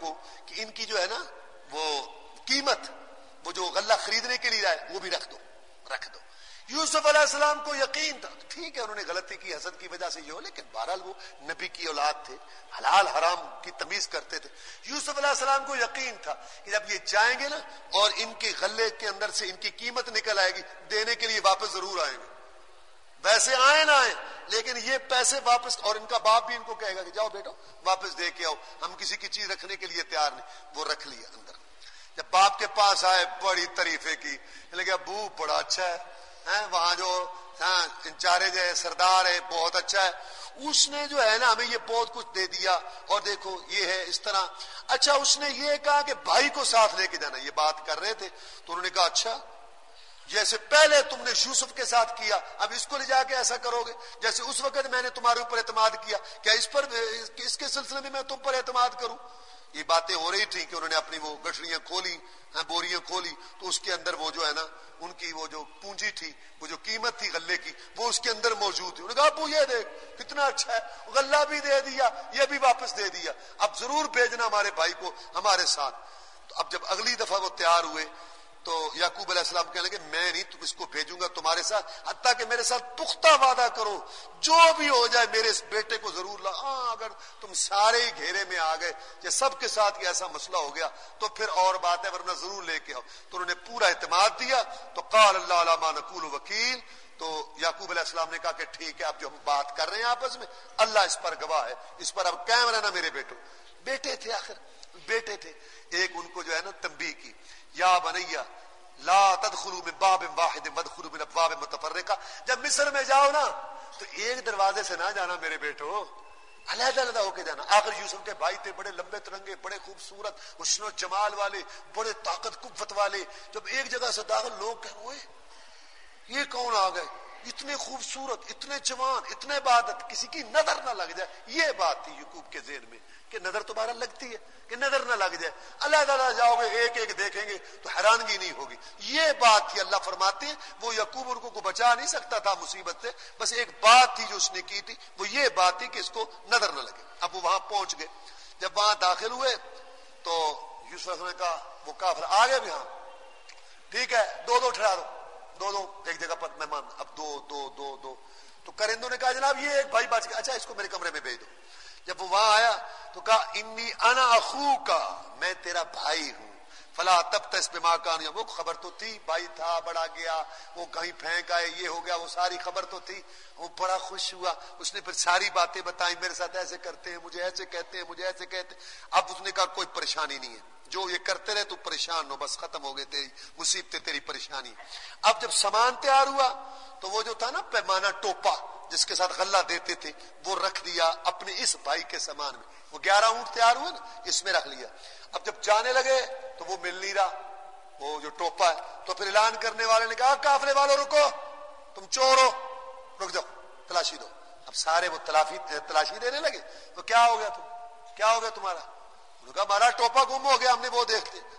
کو کہ ان کی جو ہے نا وہ قیمت، وہ جو غلہ خریدنے کے لیے آئے وہ بھی رکھ دو۔ یوسف علیہ السلام کو یقین تھا، ٹھیک ہے انہوں نے غلطی کی حسد کی وجہ سے یہ ہو، لیکن بہرحال وہ نبی کی اولاد تھے، حلال حرام کی تمیز کرتے تھے۔ یوسف علیہ السلام کو یقین تھا کہ جب یہ جائیں گے نا اور ان کے غلے کے اندر سے ان کی قیمت نکل آئے گی، دینے کے لیے واپس ضرور آئیں گے، ویسے آئیں نہ آئیں لیکن یہ پیسے واپس، اور ان کا باپ بھی ان کو کہے گا کہ جاؤ بیٹو واپس دے کے آؤ، ہم کسی کی چیز رکھنے کے لیے تیار نہیں۔ وہ رکھ لیا اندر۔ جب باپ کے پاس آئے بڑی تعریفیں کی، لگے ابو بڑا اچھا ہے، وہاں جو انچارج ہے سردار ہے بہت اچھا ہے، اس نے جو ہے نا ہمیں یہ بہت کچھ دے دیا، اور دیکھو یہ ہے اس طرح۔ اچھا اس نے یہ کہا کہ بھائی کو ساتھ لے کے جانا، یہ بات کر رہے تھے تو انہوں نے کہا اچھا جیسے پہلے تم نے یوسف کے ساتھ کیا اب اس کو لے جا کے ایسا کرو گے، جیسے اس وقت میں نے تمہارے اوپر اعتماد کیا، کیا اس کے سلسلے میں تم پر اعتماد کروں؟ یہ باتیں ہو رہی تھی کہ انہوں نے اپنی وہ گٹھڑیاں کھولی، بوریاں کھولی، تو اس کے اندر وہ جو ہے نا ان کی وہ جو پونجی تھی، وہ جو قیمت تھی غلے کی، وہ اس کے اندر موجود تھی۔ انہوں نے کہا ابو یہ دیکھ کتنا اچھا ہے، غلہ بھی دے دیا، یہ بھی واپس دے دیا، اب ضرور بھیجنا ہمارے بھائی کو ہمارے ساتھ۔ تو اب جب اگلی دفعہ وہ تیار ہوئے تو یعقوب علیہ السلام کہنے لگے میں نہیں تم اس کو بھیجوں گا تمہارے ساتھ، حتیٰ کہ میرے ساتھ پختہ وعدہ کرو جو بھی ہو جائے میرے اس بیٹے کو ضرور لا۔ اگر تم سارے ہی گھیرے میں آ گئے کہ سب کے ساتھ یہ ایسا مسئلہ ہو گیا تو پھر اور بات ہے، ورنہ ضرور لے کے آؤ۔ تو انہوں نے پورا اعتماد دیا۔ تو قال اللہ علی ما نقول وکیل، تو یعقوب علیہ السلام نے کہا کہ ٹھیک ہے اب جو ہم بات کر رہے ہیں آپس میں اللہ اس پر گواہ ہے، اس پر اب قائم رہنا میرے بیٹے تھے، آخر بیٹے تھے۔ ایک ان کو جو ہے نا تنبیہ کی، یا بنیہ لا تدخلوا من باب واحد وادخلوا من ابواب متفرقہ، جب مصر میں جاؤ نا تو ایک دروازے سے نہ جانا میرے بیٹو، علیحدہ علیحدہ ہو کے جانا۔ آخر یوسف کے بھائی تھے بڑے لمبے ترنگے، بڑے خوبصورت، حسن و جمال والے، بڑے طاقت قوت والے، جب ایک جگہ سے داخل لوگ کہ ہوئے یہ کون آ گئے، اتنے خوبصورت، اتنے جوان، اتنے عبادت، کسی کی نظر نہ لگ جائے۔ یہ بات تھی یعقوب کے ذہن میں کہ نظر تو بہرحال لگتی ہے کہ نظر نہ لگ جائے، اللہ تعالیٰ جاؤ گے ایک ایک دیکھیں گے تو حیرانگی نہیں ہوگی۔ یہ بات تھی، اللہ فرماتے ہیں وہ یعقوب ان کو بچا نہیں سکتا تھا مصیبت سے، بس ایک بات تھی جو اس نے کی تھی، وہ یہ بات تھی کہ اس کو نظر نہ لگے۔ اب وہ وہاں پہنچ گئے، جب وہاں داخل ہوئے تو یوسف نے کہا وہ کافر آ گئے بھی، ہاں ٹھیک ہے دو ٹھہرا دو، دو ایک جگہ پر مہمان، اب دو تو کرندوں نے کہا جناب یہ ایک بھائی بچ گیا، اچھا اس کو میرے کمرے میں بھیج دو۔ جب وہ وہاں آیا تو کہا انی انا اخوکا، میں تیرا بھائی ہوں، فلا تبتئس بما کانوا، وہ خبر تو تھی بھائی تھا بڑا گیا، وہ کہیں پھینک آئے، یہ ہو گیا، وہ ساری خبر تو تھی۔ وہ بڑا خوش ہوا، اس نے پھر ساری باتیں بتائیں، میرے ساتھ ایسے کرتے ہیں، مجھے ایسے کہتے ہیں، مجھے ایسے کہتے ہیں۔ اب اس نے کہا کوئی پریشانی نہیں ہے، جو یہ کرتے رہے تو پریشان ہو، بس ختم ہو گئے تیری مصیبتیں، تیری پریشانی۔ اب جب سامان تیار ہوا تو وہ جو تھا نا پیمانہ ٹوپا جس کے ساتھ غلہ دیتے تھے وہ رکھ دیا اپنے اس بھائی کے سامان میں، وہ 11 اونٹ تیار ہوئے نا اس میں رکھ لیا۔ اب جب جانے لگے تو وہ مل نہیں رہا وہ جو ٹوپا ہے، تو پھر اعلان کرنے والے نے کہا قافلے والوں رکو، تم چور ہو، رک جاؤ تلاشی دو۔ اب سارے وہ تلاشی دینے لگے، تو کیا ہو گیا کیا ہو گیا تمہارا؟ انہوں نے کہا ہمارا ٹوپا گم ہو گیا، ہم نے وہ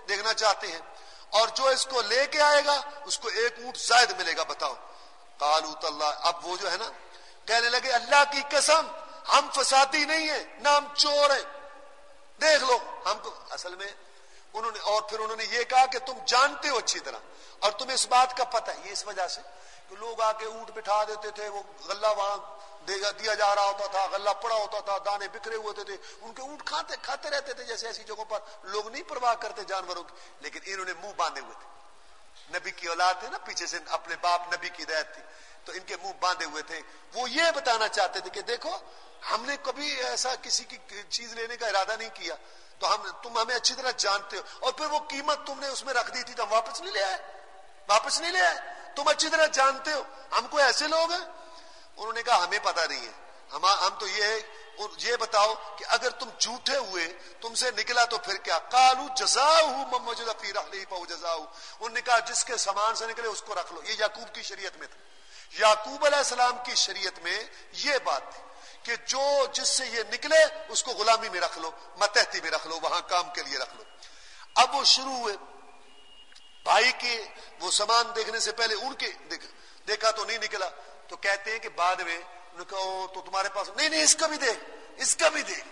دیکھنا چاہتے ہیں، اور جو اس کو لے کے آئے گا اس کو 1 اونٹ زائد ملے گا، بتاؤ۔ قالوا تاللہ، اب وہ جو ہے نا کہنے لگے اللہ کی قسم ہم فسادی نہیں ہیں نہ ہم چور ہیں، دیکھ لو ہم کو اصل میں انہوں نے، اور پھر انہوں نے یہ کہا کہ تم جانتے ہو اچھی طرح اور تمہیں اس بات کا پتہ ہے، یہ اس وجہ سے کہ لوگ آ کے اونٹ بٹھا دیتے تھے، وہ غلہ وہاں دیا جا رہا ہوتا تھا، غلہ پڑا ہوتا تھا، دانے بکھرے ہوتے تھے، ان کے اونٹ کھاتے رہتے تھے، جیسے ایسی جگہوں پر لوگ نہیں پرواہ کرتے جانوروں کی، لیکن انہوں نے منہ باندھے ہوئے تھے، نبی کی اولاد تھے نا، پیچھے سے اپنے باپ نبی کی ہدایت تھی تو ان کے منہ باندھے ہوئے تھے۔ وہ یہ بتانا چاہتے تھے کہ دیکھو ہم نے کبھی ایسا کسی کی چیز لینے کا ارادہ نہیں کیا، تو تم ہمیں اچھی طرح جانتے ہو، اور پھر وہ قیمت تم نے اس میں رکھ دی تھی تو ہم واپس نہیں لے آئے، تم اچھی طرح جانتے ہو ہم کوئی ایسے لوگ ہیں۔ انہوں نے کہا ہمیں پتہ نہیں ہے، ہم تو یہ بتاؤ کہ اگر تم جھوٹے ہوئے تم سے نکلا تو پھر کیا؟ قالوا جزاؤہ من وجد فی رحلہ فہو جزاؤہ، انہوں نے کہا جس کے سامان سے نکلے اس کو رکھ لو۔ یہ یعقوب کی شریعت میں تھا، یعقوب علیہ السلام کی شریعت میں یہ بات تھی کہ جس سے یہ نکلے اس کو غلامی میں رکھ لو، متحتی میں رکھ لو، وہاں کام کے لیے رکھ لو۔ اب وہ شروع ہوئے، بھائی کے وہ سامان دیکھنے سے پہلے ان کے دیکھا تو نہیں نکلا، تو کہتے ہیں کہ بعد میں انہوں نے کہا تو تمہارے پاس نہیں، اس کا بھی دیکھ،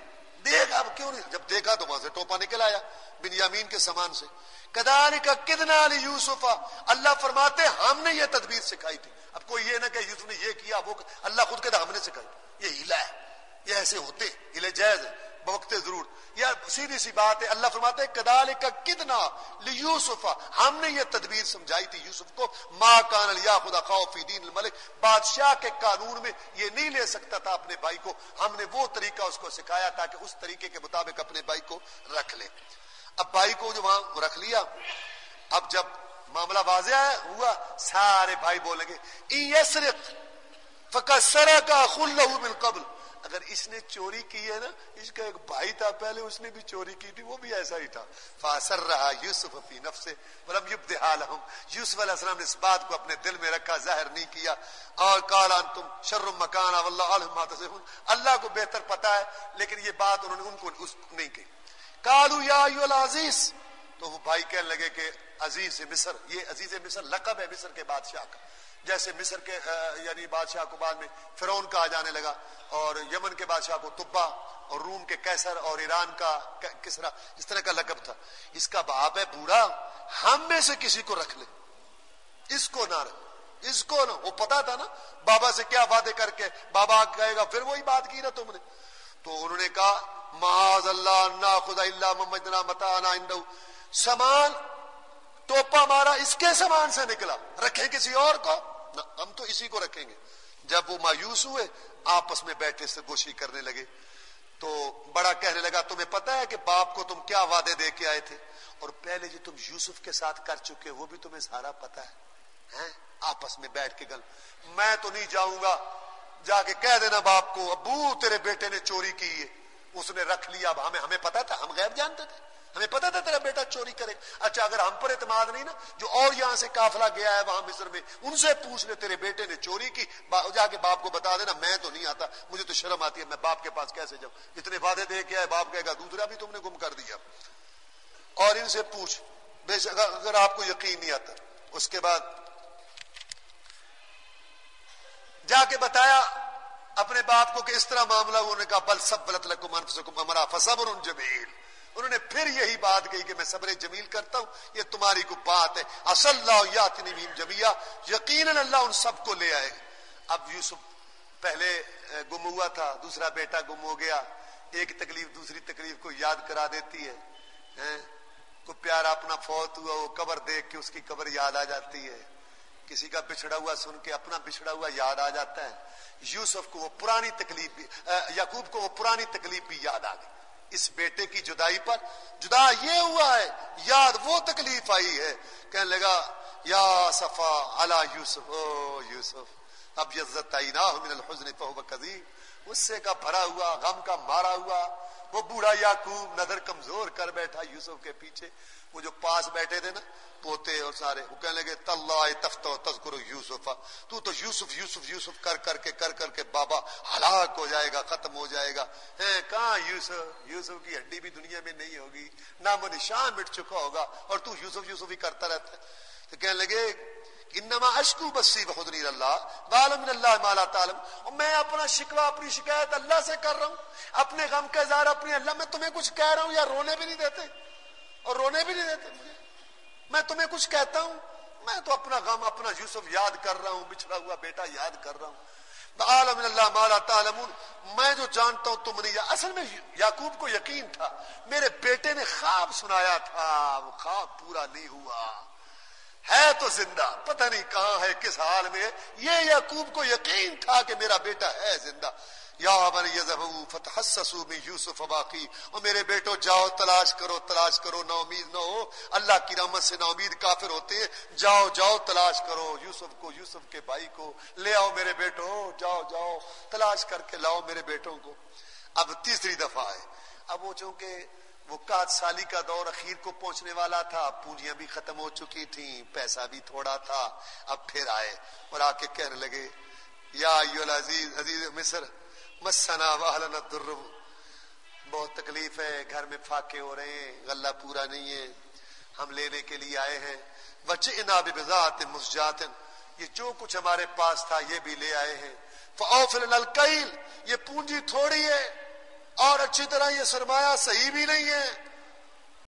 دیکھ اب کیوں نہیں, جب دیکھا تو وہاں سے ٹوپا نکل آیا بنیامین کے سامان سے. کذالک کدنا لیوسف, اللہ فرماتے ہم نے یہ تدبیر سکھائی تھی. اب کوئی یہ نہ کہ یوسف نے یہ کیا وہ, اللہ خود کہتا ہم نے سکھائی, یہ ہیلا ہے, یہ ایسے ہوتے ہیلے جائز ہے بوقت ضرور. یا سیدھی سی بات ہے, اللہ فرماتے ہیں کذالک کدنا لیوسف, ہم نے یہ تدبیر سمجھائی تھی یوسف کو. ما کان لیاخذ اخاه فی دین الملک, بادشاہ کے قانون میں یہ نہیں لے سکتا تھا اپنے بھائی کو, ہم نے وہ طریقہ اس کو سکھایا تھا کہ اس طریقے کے مطابق اپنے بھائی کو رکھ لے. اب بھائی کو جو وہاں رکھ لیا, اب جب معاملہ واضح ہوا سارے بھائی بولیں گے ان یسرق فقد سرق اخ له من قبل, اگر اس نے چوری کی ہے نا, اس کا ایک بھائی تھا پہلے اس نے بھی چوری کی تھی, وہ بھی ایسا ہی تھا. فاسرها یوسف فی نفسه ولم یبدها لهم, یوسف علیہ السلام نے اس بات کو اپنے دل میں رکھا, ظاہر نہیں کیا. اور قال انتم شر مکانا واللہ اعلم ما تصفون, اللہ کو بہتر پتا ہے, لیکن یہ بات انہوں نے ان کو نہیں کہی. قالوا یا ایھا العزیز, تو وہ بھائی کہنے لگے کہ عزیز مصر, یہ عزیز مصر لقب ہے مصر کے بادشاہ کا, جیسے مصر کے یعنی بادشاہ کو بعد میں فرعون کہا جانے لگا, اور یمن کے بادشاہ کو تبا, اور روم کے قیصر, اور ایران کا کسرا, اس طرح کا لقب تھا. اس کا باپ ہے بوڑھا, ہم میں سے کسی کو رکھ لے, اس کو نہ رکھ, اس کو نہ. وہ پتا تھا نا بابا سے کیا وعدے کر کے بابا کہے گا, پھر وہی بات کی نا تم نے. تو انہوں نے کہا معاذ اللہ ناخذ الا من وجدنا متاعنا عنده, سامان ٹوپا مارا اس کے سامان سے نکلا, رکھیں کسی اور کو نہ, ہم تو اسی کو رکھیں گے. جب وہ مایوس ہوئے آپس میں بیٹھے سرگوشی کرنے لگے, تو بڑا کہنے لگا تمہیں پتا ہے کہ باپ کو تم کیا وعدے دے کے آئے تھے, اور پہلے جو تم یوسف کے ساتھ کر چکے وہ بھی تمہیں سارا پتا ہے. آپس میں بیٹھ کے گل, میں تو نہیں جاؤں گا, جا کے کہہ دینا باپ کو ابو تیرے بیٹے نے چوری کی ہے, اس نے رکھ لیا. اب ہمیں پتا تھا, ہم غیب جانتے تھے, ہمیں پتا تھا تیرا بیٹا چوری کرے. اچھا اگر ہم پر اعتماد نہیں نا, جو اور یہاں سے قافلہ گیا ہے وہاں مصر میں, ان سے پوچھ لے تیرے بیٹے نے چوری کی, جا کے باپ کو بتا دینا. میں تو نہیں آتا, مجھے تو شرم آتی ہے, میں باپ کے پاس کیسے جاؤں, اتنے وعدے دے کے آئے, باپ کہے گا دوسرا بھی تم نے گم کر دیا. اور ان سے پوچھ بے شک اگر آپ کو یقین نہیں آتا. اس کے بعد جا کے بتایا اپنے باپ کو کہ اس طرح معاملہ. انہوں نے کہا بل سبلت لکم انفسکم امرا فصبر جمیل, انہوں نے پھر یہی بات کہی کہ میں صبر جمیل کرتا ہوں, یہ تمہاری کو بات ہے. عسى اللہ یاتنی بہم جميعا, یقیناً اللہ ان سب کو لے آئے گا. اب یوسف پہلے گم ہوا تھا, دوسرا بیٹا گم ہو گیا, ایک تکلیف دوسری تکلیف کو یاد کرا دیتی ہے. کوئی پیارا اپنا فوت ہوا, وہ قبر دیکھ کے اس کی قبر یاد آ جاتی ہے, کسی کا بچھڑا ہوا سن کے اپنا بچھڑا ہوا یاد آ جاتا ہے. یوسف کو وہ پرانی تکلیف بھی, یعقوب کو وہ پرانی تکلیف بھی یاد آ گئی. اس بیٹے کی جدائی پر جدا یہ ہوا ہے, یاد وہ تکلیف آئی ہے. کہنے لگا یا صفا علی یوسف, او یوسف اب یزت عیناہ من الحزن فهو کظیم, غصے کا بھرا ہوا, غم کا مارا ہوا. وہ بوڑھا یعقوب نظر کمزور کر بیٹھا یوسف کے پیچھے. وہ جو پاس بیٹھے تھے نا پوتے اور سارے, وہ کہنے لگے تاللہ تفتح تذکر یوسف, تو یوسف یوسف یوسف کر کر کے بابا ہلاک ہو جائے گا, ختم ہو جائے گا. کہاں یوسف, یوسف کی ہڈی بھی دنیا میں نہیں ہوگی, نام و نشان مٹ چکا ہوگا, اور تو یوسف یوسف ہی کرتا رہتا ہے. تو کہنے لگے انما اشکو بسی بحضنی اللہ وعلم من اللہ ما لا تعلم, اور میں اپنا شکوہ اپنی شکایت اللہ سے کر رہا ہوں, اپنے غم کا اظہار اپنی اللہ. میں تمہیں کچھ کہہ رہا ہوں یا رونے بھی نہیں دیتے, اور رونے بھی نہیں دیتے مجھے, میں تمہیں کچھ کہتا ہوں, میں تو اپنا غم اپنا یوسف یاد کر رہا ہوں, بچھڑا ہوا بیٹا یاد کر رہا ہوں. وعلم من اللہ ما لا تعلمون, میں جو جانتا ہوں تم نہیں. اصل میں یعقوب کو یقین تھا میرے بیٹے نے خواب سنایا تھا, وہ خواب پورا نہیں ہوا, ہے تو زندہ, پتہ نہیں کہاں ہے, کس حال میں ہے. یہ یعقوب کو یقین تھا کہ میرا بیٹا ہے زندہ. یا بنی یذهبوا فتحسسوا من یوسف واخیہ, اور میرے بیٹو جاؤ تلاش کرو, نا امید نہ ہو. اللہ کی رحمت سے نا امید کافر ہوتے ہیں. جاؤ تلاش کرو یوسف کو, یوسف کے بھائی کو لے آؤ میرے بیٹو, جاؤ تلاش کر کے لاؤ میرے بیٹوں کو. اب تیسری دفعہ ہے. اب وہ چونکہ وہ 61 سالی کا دور اخیر کو پہنچنے والا تھا, پونجیاں بھی ختم ہو چکی تھیں, پیسہ بھی تھوڑا تھا. اب پھر آئے اور آ کے کہنے لگے یا ایھا العزیز, عزیز مصر مسنا واہلنا الضر, بہت تکلیف ہے, گھر میں فاقے ہو رہے ہیں, غلہ پورا نہیں ہے, ہم لینے کے لیے آئے ہیں. وجئنا ببضاعۃ مزجاۃ, یہ جو کچھ ہمارے پاس تھا یہ بھی لے آئے ہیں. فاوفر لنا الکیل, یہ پونجی تھوڑی ہے, اور اچھی طرح یہ سرمایہ صحیح بھی نہیں ہے